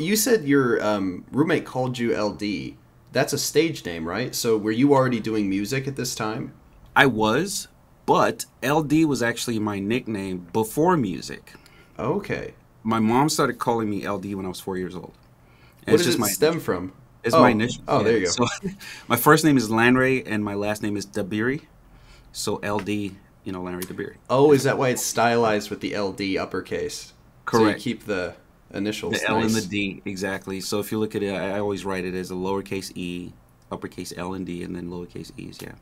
you said your roommate called you LD. That's a stage name, right? So were you already doing music at this time? I was, but LD was actually my nickname before music. Okay. My mom started calling me LD when I was 4 years old. And What it's did just it my stem initials. from? It's my Oh, initials, oh, there yeah. you go. So my first name is Lanray and my last name is Dabiri. So LD, Lanray Dabiri. Oh, is that why it's stylized with the LD uppercase? So you Correct. keep the The initials L and the nice. D, exactly. So if you look at it, I always write it as a lowercase e, uppercase L and D, and then lowercase e's, yeah.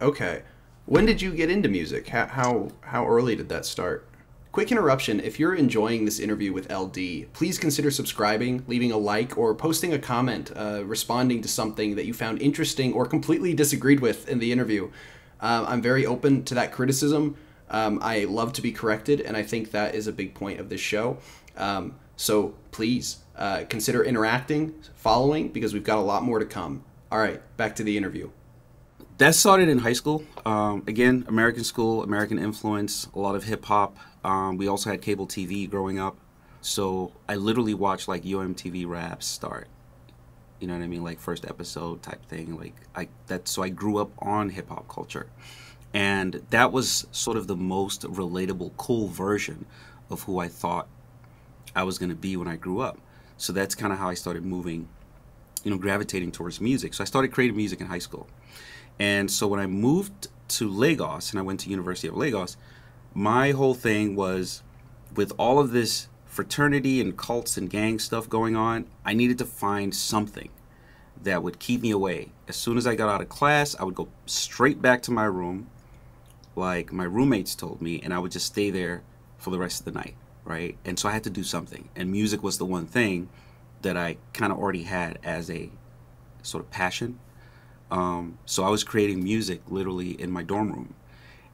Okay. When did you get into music? How early did that start? Quick interruption. If you're enjoying this interview with LD, please consider subscribing, leaving a like, or posting a comment responding to something that you found interesting or completely disagreed with in the interview. I'm very open to that criticism. I love to be corrected, and I think that is a big point of this show. So please consider interacting, following, because we've got a lot more to come. All right, back to the interview. That started in high school. Again, American school, American influence, a lot of hip hop. We also had cable TV growing up. So I literally watched like UMTV Raps start. You know what I mean? Like first episode type thing. So I grew up on hip hop culture. And that was sort of the most relatable, cool version of who I thought I was going to be when I grew up. So that's kind of how I started moving, gravitating towards music. So I started creating music in high school. And so when I moved to Lagos and I went to University of Lagos, my whole thing was with all of this fraternity and cults and gang stuff going on, I needed to find something that would keep me away. As soon as I got out of class, I would go straight back to my room, like my roommates told me, and I would just stay there for the rest of the night, right? And so I had to do something. And music was the one thing that I kind of already had as a sort of passion. So I was creating music literally in my dorm room.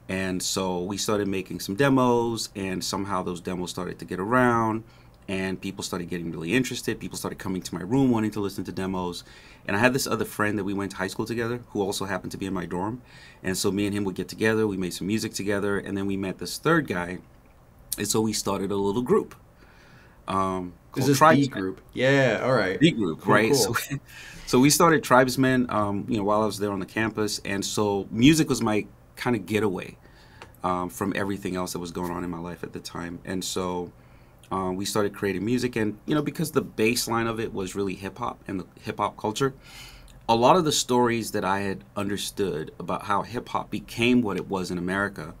And so we started making some demos, and somehow those demos started to get around, and people started getting really interested. People started coming to my room wanting to listen to demos. And I had this other friend that we went to high school together who also happened to be in my dorm. And so me and him would get together, we made some music together, and then we met this third guy. And so we started a little group Is called this B Tribesmen. group? Yeah, all right. B group, Cool, right? So, cool. so we started Tribesmen, while I was there on the campus, and so music was my kind of getaway from everything else that was going on in my life at the time, and so we started creating music, and because the baseline of it was really hip hop and the hip hop culture. A lot of the stories that I had understood about how hip hop became what it was in America,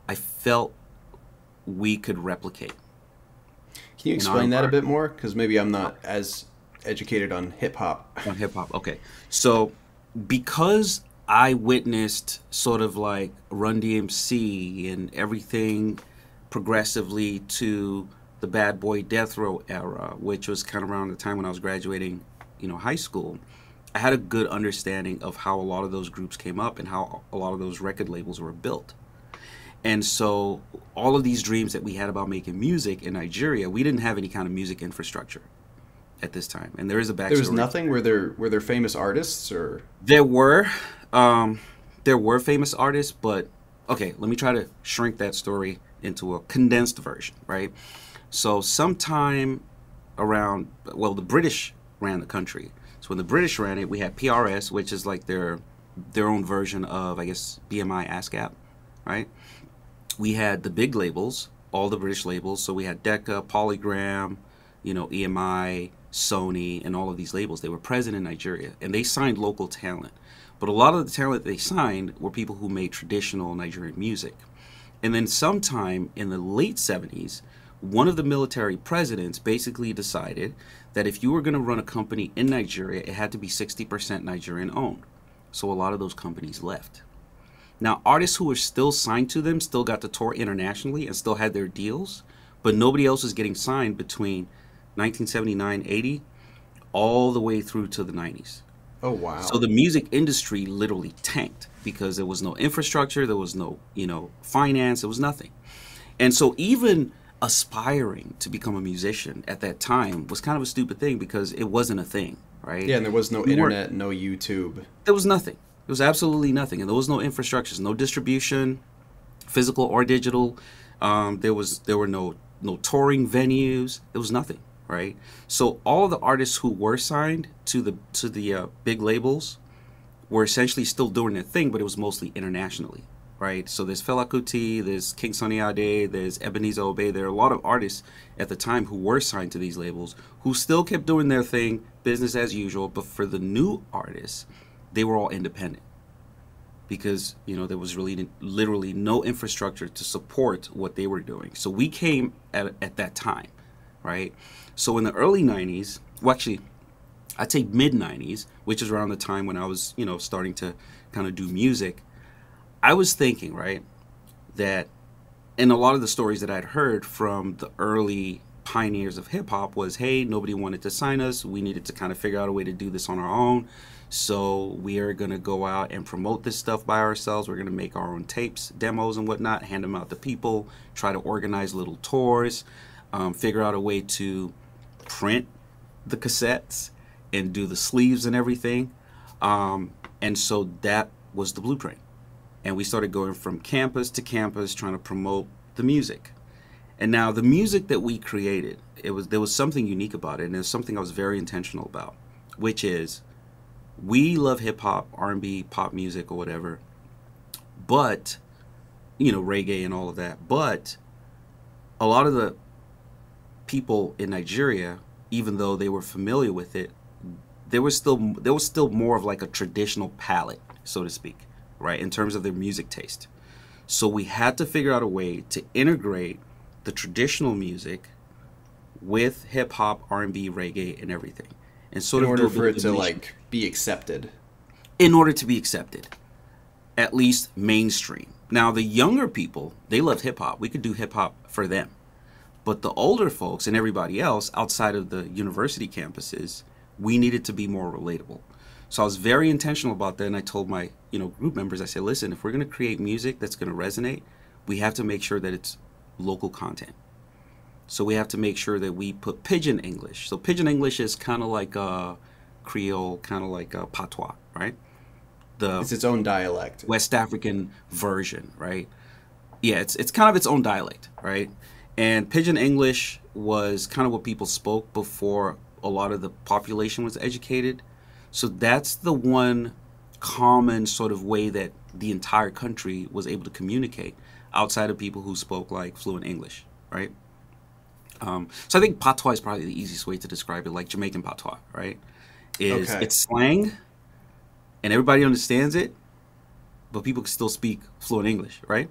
I felt we could replicate Can you in our explain that a environment. bit more? Because maybe I'm not as educated on hip hop. On hip hop. Okay. So because I witnessed sort of like Run DMC and everything progressively to the Bad Boy Death Row era, which was kind of around the time when I was graduating, high school, I had a good understanding of how a lot of those groups came up and how a lot of those record labels were built. And so all of these dreams that we had about making music in Nigeria, we didn't have any kind of music infrastructure at this time. And there is a There was backstory. nothing. Were there famous artists or? There were, um, there were famous artists, but okay, let me try to shrink that story into a condensed version, right? So sometime around, well, the British ran the country. So when the British ran it, we had PRS, which is like their own version of, I guess, BMI ASCAP, right? We had the big labels, all the British labels. So we had Decca, Polygram, EMI, Sony, and all of these labels. They were present in Nigeria, and they signed local talent. But a lot of the talent they signed were people who made traditional Nigerian music. And then sometime in the late 70s, one of the military presidents basically decided that if you were going to run a company in Nigeria, it had to be 60% Nigerian owned. So a lot of those companies left. Now, artists who were still signed to them still got to tour internationally and still had their deals, but nobody else was getting signed between 1979, 80, all the way through to the 90s. Oh So wow. the music industry literally tanked because there was no infrastructure, there was no, finance, there was nothing. And so even aspiring to become a musician at that time was kind of a stupid thing because it wasn't a thing, right? Yeah, and there was no We weren't, internet, no YouTube. there was nothing. There was absolutely nothing. And there was no infrastructures, no distribution, physical or digital. There were no touring venues. There was nothing, right? So all of the artists who were signed to the big labels were essentially still doing their thing, but it was mostly internationally, right? So there's Fela Kuti, there's King Sunny Ade, there's Ebenezer Obey. There are a lot of artists at the time who were signed to these labels who still kept doing their thing, business as usual. But for the new artists, they were all independent because, you know, there was really literally no infrastructure to support what they were doing. So we came at that time, right? So in the early 90s, well, actually, I'd say mid 90s, which is around the time when I was, you know, starting to kind of do music, I was thinking, right, that in a lot of the stories that I'd heard from the early pioneers of hip hop was, hey, nobody wanted to sign us. We needed to kind of figure out a way to do this on our own. So we are going to go out and promote this stuff by ourselves. We're going to make our own tapes, demos and whatnot, hand them out to people, try to organize little tours, figure out a way to print the cassettes and do the sleeves and everything. And so that was the blueprint. And we started going from campus to campus trying to promote the music. And now the music that we created, there was something unique about it, and there's something I was very intentional about, which is we love hip hop, R&B, pop music or whatever, but, you know, reggae and all of that. But a lot of the people in Nigeria, even though they were familiar with it, there was still more of like a traditional palette, so to speak, right, in terms of their music taste. So we had to figure out a way to integrate the traditional music with hip hop, R&B, reggae, and everything, and sort in of order for it to like be accepted. In order to be accepted, at least mainstream. Now the younger people, they loved hip hop. We could do hip hop for them, but the older folks and everybody else outside of the university campuses, we needed to be more relatable. So I was very intentional about that, and I told my, you know, group members, I said, listen, if we're going to create music that's going to resonate, we have to make sure that it's local content. So we have to make sure that we put Pidgin English. So Pidgin English is kind of like Creole, kind of like Patois, right? It's its own dialect. West African version, right? Yeah, it's kind of its own dialect, right? And Pidgin English was kind of what people spoke before a lot of the population was educated. So that's the one common sort of way that the entire country was able to communicate outside of people who spoke like fluent English, right? So I think patois is probably the easiest way to describe it, like Jamaican patois, right? It's slang, and everybody understands it, but people can still speak fluent English, right?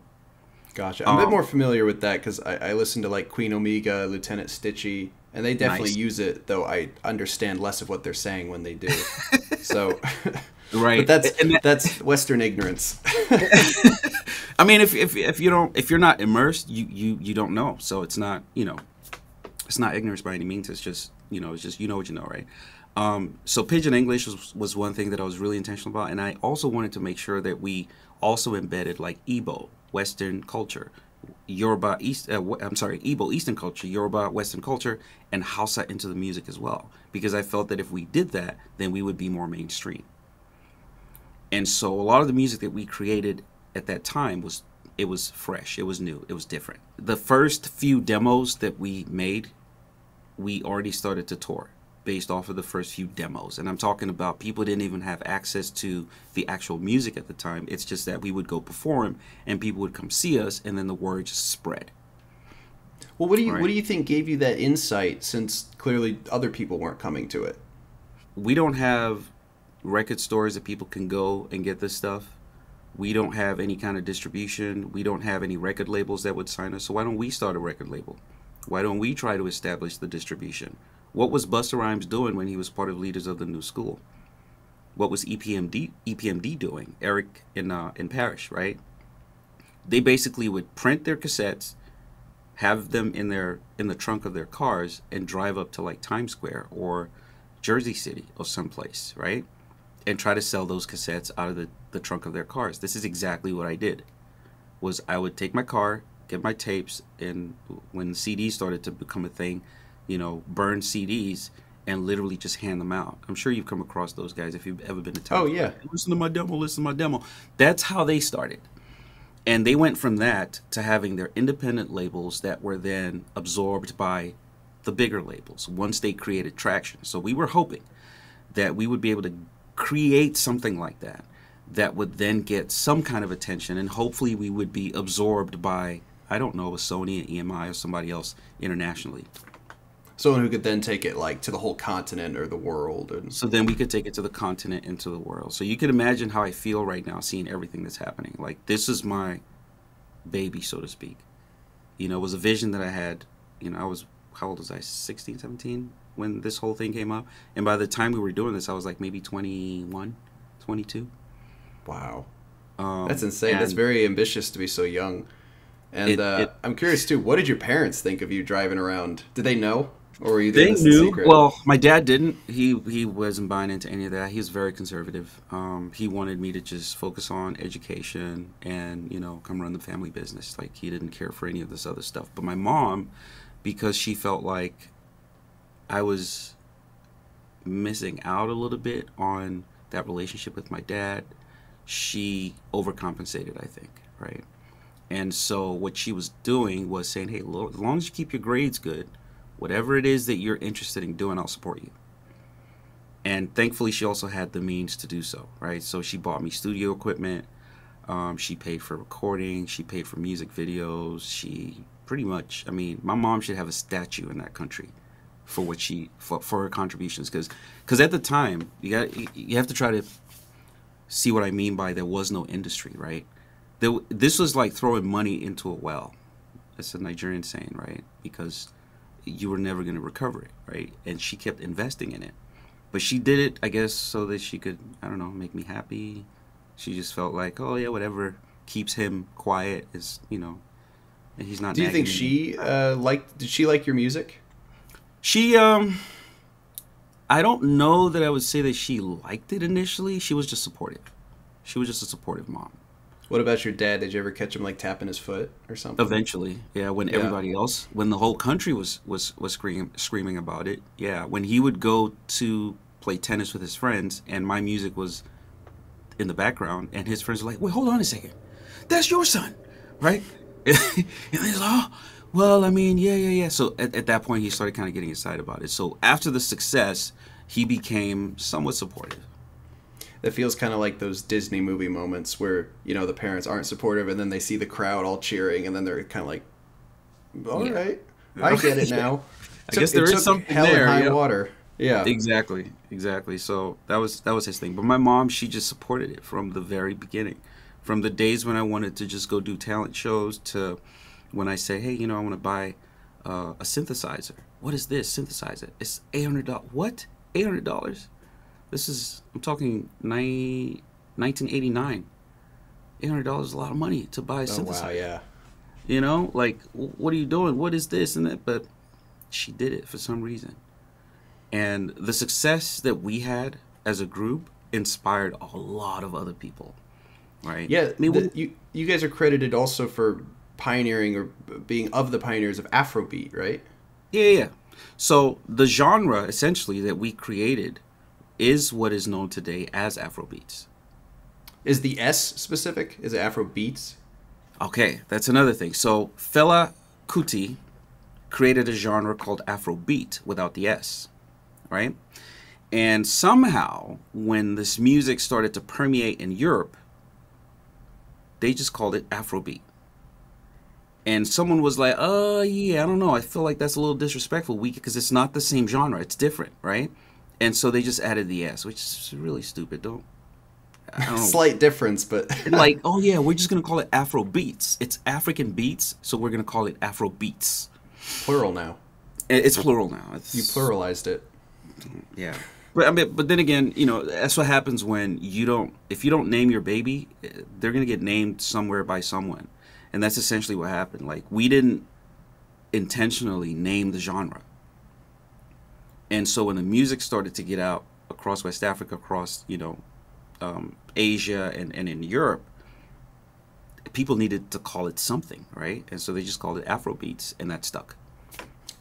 Gotcha. I'm a bit more familiar with that because I listen to like Queen Omega, Lieutenant Stitchie, and they definitely use it, though I understand less of what they're saying when they do. So, right. But that's Western ignorance. I mean, if you're not immersed, you don't know. So it's not, you know, it's not ignorance by any means. It's just, you know, what you know, right? So Pidgin English was one thing that I was really intentional about, and I also wanted to make sure that we also embedded like Igbo, Western culture, Yoruba Igbo Eastern culture, Yoruba Western culture, and Hausa into the music as well. Because I felt that if we did that, then we would be more mainstream. And so a lot of the music that we created at that time was fresh, it was new, it was different. The first few demos that we made, we already started to tour based off of the first few demos. And I'm talking about people didn't even have access to the actual music at the time. It's just that we would go perform and people would come see us, and then the word just spread. Well, what do you think gave you that insight, since clearly other people weren't coming to it? We don't have record stores that people can go and get this stuff. We don't have any kind of distribution. We don't have any record labels that would sign us. So why don't we start a record label? Why don't we try to establish the distribution? What was Busta Rhymes doing when he was part of Leaders of the New School? What was EPMD doing? Eric in Parish, right? They basically would print their cassettes, have them in the trunk of their cars, and drive up to like Times Square or Jersey City or someplace, right? And try to sell those cassettes out of the trunk of their cars. This is exactly what I did. Was I would take my car, get my tapes, and when CDs started to become a thing, you know, burn CDs and literally just hand them out. I'm sure you've come across those guys if you've ever been to town. Oh, yeah. Listen to my demo. That's how they started. And they went from that to having their independent labels that were then absorbed by the bigger labels once they created traction. So we were hoping that we would be able to create something like that that would then get some kind of attention, and hopefully we would be absorbed by, I don't know, a Sony, an EMI, or somebody else internationally. Someone who could then take it like to the whole continent or the world. And So then we could take it to the continent and to the world. So you can imagine how I feel right now seeing everything that's happening. Like, this is my baby, so to speak. You know, it was a vision that I had. You know, I was, how old was I? 16, 17 when this whole thing came up. And by the time we were doing this, I was like maybe 21, 22. wow, that's insane. That's And very ambitious to be so young. And I'm curious too. What did your parents think of you driving around? Did they know, or were you doing they this in knew. secret? Well, my dad didn't. He wasn't buying into any of that. He was very conservative. He wanted me to just focus on education and, you know, come run the family business. Like, he didn't care for any of this other stuff. But my mom, because she felt like I was missing out a little bit on that relationship with my dad, she overcompensated, I think, right? And so what she was doing was saying, hey, as long as you keep your grades good, whatever it is that you're interested in doing, I'll support you. And thankfully, she also had the means to do so, right? So she bought me studio equipment. She paid for recording. She paid for music videos. She pretty much, I mean, my mom should have a statue in that country for what for her contributions. Because at the time, you have to try to see what I mean by there was no industry, right? This was like throwing money into a well. That's a Nigerian saying, right? Because you were never going to recover it, right? And she kept investing in it. But she did it, I guess, so that she could, I don't know, make me happy. She just felt like, oh, yeah, whatever keeps him quiet is, you know, and he's not Do you nagging think me. she did she like your music? She, I don't know that I would say that she liked it initially. She was just supportive. She was just a supportive mom. What about your dad? Did you ever catch him like tapping his foot or something? Eventually, yeah, when Yeah. everybody else, when the whole country was screaming about it, yeah, when he would go to play tennis with his friends and my music was in the background and his friends were like, wait, hold on a second, that's your son, right? And he's like, oh, well, I mean, yeah. So at that point, he started kind of getting excited about it. So after the success, he became somewhat supportive. That feels kind of like those Disney movie moments where, you know, the parents aren't supportive and then they see the crowd all cheering and then they're kind of like, all Yeah. right, I get it now. I guess there It is took something hell and there. high Yeah. water. Yeah. Exactly. So that was his thing. But my mom, she just supported it from the very beginning. From the days when I wanted to just go do talent shows to when I say, hey, you know, I want to buy a synthesizer. What is this synthesizer? It's $800. What? $800? This is, I'm talking 1989. $800 is a lot of money to buy a Oh synthesizer. wow, yeah. You know, like, what are you doing? What is this and that? But she did it for some reason. And the success that we had as a group inspired a lot of other people, right? Yeah, I mean, you guys are credited also for pioneering or being of the pioneers of Afrobeat, right? yeah. So the genre essentially that we created is what is known today as Afrobeats. Is the S specific? Is it Afrobeats? Okay, that's another thing. So Fela Kuti created a genre called Afrobeat without the S, right? And somehow, when this music started to permeate in Europe, they just called it Afrobeat. And someone was like, oh, yeah, I don't know. I feel like that's a little disrespectful because it's not the same genre. It's different, right? And so they just added the S, which is really stupid. I don't know. Slight difference, but Like, oh, yeah, we're just going to call it Afro Beats. It's African beats, so we're going to call it Afro Beats. plural now. It's plural now. You pluralized it. Yeah. But I mean, but then again, you know, that's what happens when if you don't name your baby, they're going to get named somewhere by someone. And that's essentially what happened. Like, we didn't intentionally name the genre. And so when the music started to get out across West Africa, across, you know, Asia and in Europe, people needed to call it something, right? And so they just called it Afrobeats, and that stuck.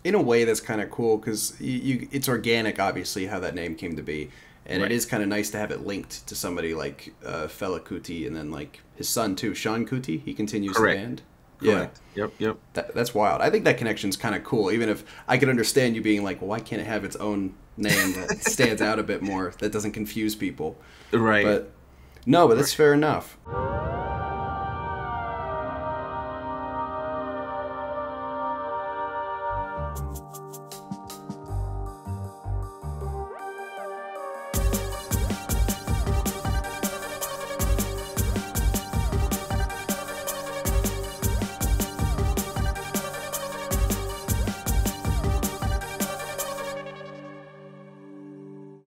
In a way, that's kind of cool because it's organic, obviously, how that name came to be. And Right. it is kind of nice to have it linked to somebody like Fela Kuti and then like his son, too, Sean Kuti. He continues Correct. the band. Yeah. Correct. Yep. Yep. That's wild. I think that connection's kind of cool, even if I could understand you being like, well, why can't it have its own name that stands out a bit more, that doesn't confuse people? Right. But no, but that's fair enough.